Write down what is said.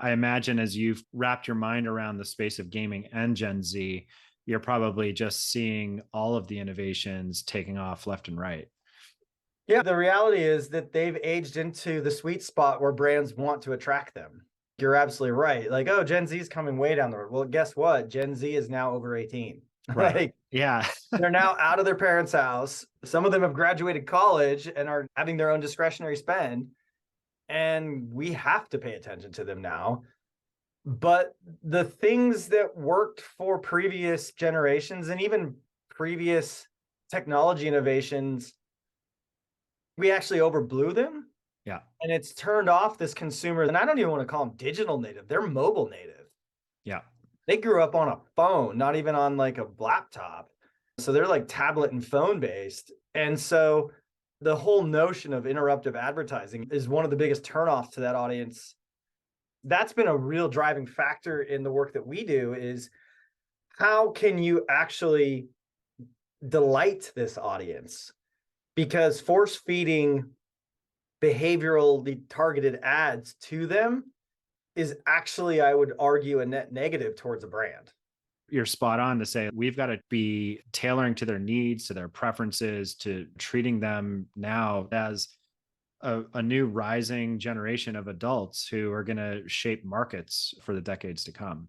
I imagine as you've wrapped your mind around the space of gaming and Gen Z, you're probably just seeing all of the innovations taking off left and right. Yeah, the reality is that they've aged into the sweet spot where brands want to attract them. You're absolutely right. Like, oh, Gen Z is coming way down the road. Well, guess what? Gen Z is now over 18. Right. Like, Yeah. they're now out of their parents' house. Some of them have graduated college and are having their own discretionary spend. And we have to pay attention to them now. But the things that worked for previous generations and even previous technology innovations, we actually overblew them. Yeah. And it's turned off this consumer. And I don't even want to call them digital native. They're mobile native. Yeah. They grew up on a phone, not even on like a laptop. So they're like tablet and phone based. And so the whole notion of interruptive advertising is one of the biggest turnoffs to that audience. That's been a real driving factor in the work that we do is how can you actually delight this audience? Because force feeding behaviorally targeted ads to them is actually, I would argue, a net negative towards a brand. You're spot on to say we've got to be tailoring to their needs, to their preferences, to treating them now as a new rising generation of adults who are going to shape markets for the decades to come.